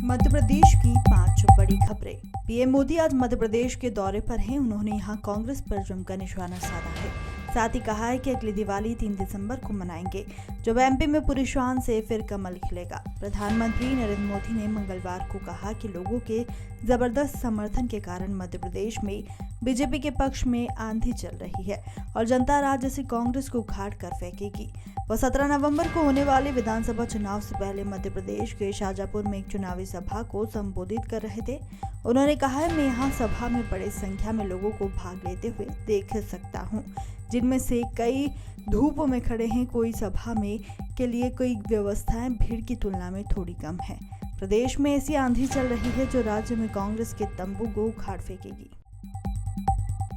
मध्य प्रदेश की 5 बड़ी खबरें। पीएम मोदी आज मध्य प्रदेश के दौरे पर हैं। उन्होंने यहां कांग्रेस पर जमकर निशाना साधा है। साथ ही कहा है कि अगली दिवाली 3 दिसंबर को मनाएंगे, जब एमपी में पूरी शान से फिर कमल खिलेगा। प्रधानमंत्री नरेंद्र मोदी ने मंगलवार को कहा कि लोगों के जबरदस्त समर्थन के कारण मध्य प्रदेश में बीजेपी के पक्ष में आंधी चल रही है और जनता राज्य से कांग्रेस को उखाड़ कर फेंकेगी। वह 17 नवंबर को होने वाले विधानसभा चुनाव से पहले मध्य प्रदेश के शाजापुर में एक चुनावी सभा को संबोधित कर रहे थे। उन्होंने कहा है, मैं यहाँ सभा में बड़ी संख्या में लोगों को भाग लेते हुए देख सकता हूँ, जिनमें से कई धूप में खड़े हैं। कोई सभा में के लिए कोई व्यवस्थाएं भीड़ की तुलना में थोड़ी कम है। प्रदेश में ऐसी आंधी चल रही है जो राज्य में कांग्रेस के तंबू को उखाड़ फेंकेगी।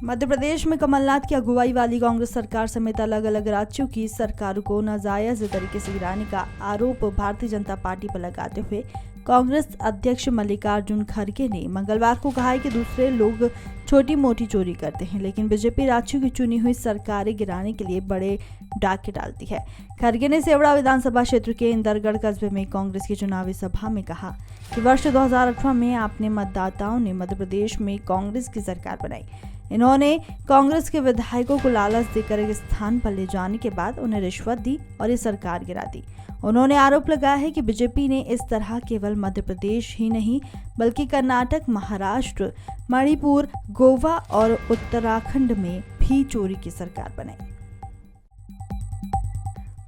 मध्य प्रदेश में कमलनाथ की अगुवाई वाली कांग्रेस सरकार समेत अलग अलग राज्यों की सरकारों को नाजायज तरीके से गिराने का आरोप भारतीय जनता पार्टी पर लगाते हुए कांग्रेस अध्यक्ष मल्लिकार्जुन खड़गे ने मंगलवार को कहा है कि दूसरे लोग छोटी मोटी चोरी करते हैं, लेकिन बीजेपी राज्यों की चुनी हुई सरकारें गिराने के लिए बड़े डाके डालती है। खड़गे ने सेवड़ा विधानसभा क्षेत्र के इंदरगढ़ कस्बे में कांग्रेस की चुनावी सभा में कहा कि वर्ष 2018 में आपने मतदाताओं ने मध्य प्रदेश में कांग्रेस की सरकार बनाई। इन्होंने कांग्रेस के विधायकों को लालच देकर एक स्थान पर ले जाने के बाद उन्हें रिश्वत दी और ये सरकार गिरा दी। उन्होंने आरोप लगाया है कि बीजेपी ने इस तरह केवल मध्य प्रदेश ही नहीं बल्कि कर्नाटक, महाराष्ट्र, मणिपुर, गोवा और उत्तराखंड में भी चोरी की सरकार बनाई।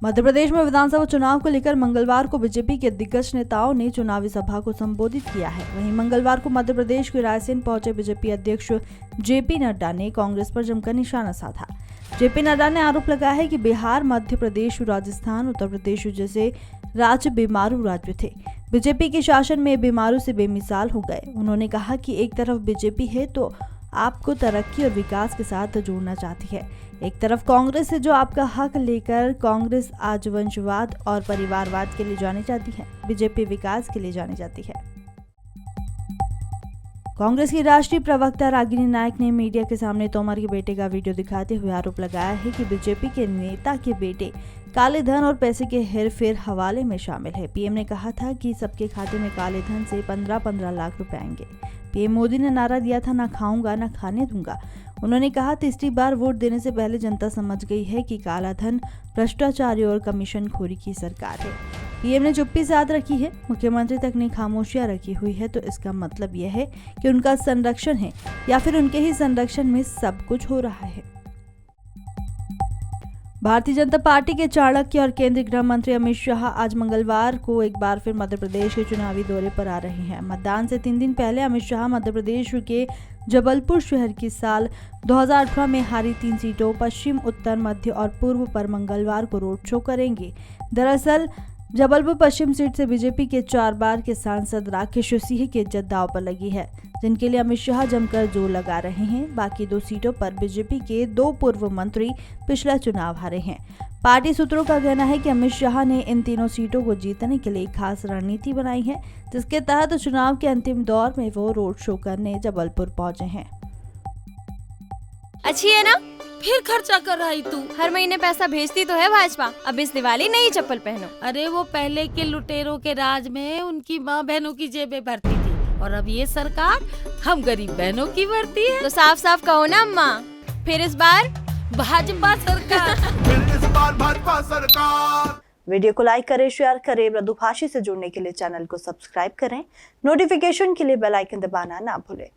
मध्य प्रदेश में विधानसभा चुनाव को लेकर मंगलवार को बीजेपी के दिग्गज नेताओं ने चुनावी सभा को संबोधित किया है। वहीं मंगलवार को मध्य प्रदेश के रायसेन पहुंचे बीजेपी अध्यक्ष जेपी नड्डा ने कांग्रेस पर जमकर निशाना साधा। जेपी नड्डा ने आरोप लगाया है कि बिहार, मध्य प्रदेश, राजस्थान, उत्तर प्रदेश जैसे राज्य बीमारू राज्य थे। बीजेपी के शासन में बीमारू से बेमिसाल हो गए। उन्होंने कहा कि एक तरफ बीजेपी है तो आपको तरक्की और विकास के साथ जोड़ना चाहती है, एक तरफ कांग्रेस है जो आपका हक लेकर कांग्रेस आज वंशवाद और परिवारवाद के लिए जानी जाती है, बीजेपी विकास के लिए जानी जाती है। कांग्रेस की राष्ट्रीय प्रवक्ता रागिनी नायक ने मीडिया के सामने तोमर के बेटे का वीडियो दिखाते हुए आरोप लगाया है कि बीजेपी के नेता के बेटे काले धन और पैसे के हेरफेर हवाले में शामिल है। पीएम ने कहा था कि सबके खाते में काले धन से 15-15 लाख रुपए आएंगे। पीएम मोदी ने नारा दिया था, ना खाऊंगा ना खाने दूंगा। उन्होंने कहा, तीसरी बार वोट देने से पहले जनता समझ गई है कि काला धन, भ्रष्टाचारी और कमीशन खोरी की सरकार है। पीएम ने चुप्पी साध रखी है, मुख्यमंत्री तक ने खामोशियां रखी हुई है, तो इसका मतलब यह है कि उनका संरक्षण है या फिर उनके ही संरक्षण में सब कुछ हो रहा है। भारतीय जनता पार्टी के चाणक्य और केंद्रीय गृह मंत्री अमित शाह आज मंगलवार को एक बार फिर मध्य प्रदेश के चुनावी दौरे पर आ रहे हैं। मतदान से 3 दिन पहले अमित शाह मध्य प्रदेश के जबलपुर शहर की साल 2018 में हारी 3 सीटों पश्चिम, उत्तर, मध्य और पूर्व पर मंगलवार को रोड शो करेंगे। दरअसल जबलपुर पश्चिम सीट से बीजेपी के 4 बार के सांसद राकेश सिंह की इज्जत दांव पर लगी है, जिनके लिए अमित शाह जमकर जोर लगा रहे हैं। बाकी 2 सीटों पर बीजेपी के 2 पूर्व मंत्री पिछला चुनाव हारे हैं। पार्टी सूत्रों का कहना है कि अमित शाह ने इन तीनों सीटों को जीतने के लिए खास रणनीति बनाई है, जिसके तहत चुनाव के अंतिम दौर में वो रोड शो करने जबलपुर पहुंचे हैं। अच्छी है ना? फिर खर्चा कर रही तू। हर महीने पैसा भेजती तो है भाजपा। अब इस दिवाली नई चप्पल पहनो। अरे वो पहले के लुटेरों के राज में उनकी माँ बहनों की जेबें भरती थी, और अब ये सरकार हम गरीब बहनों की भरती है। तो साफ साफ कहो ना अम्मा, फिर इस बार भाजपा सरकार। वीडियो को लाइक करें, शेयर करें। मृदुभाषी से जुड़ने के लिए चैनल को सब्सक्राइब करें। नोटिफिकेशन के लिए बेल आइकन दबाना ना भूलें।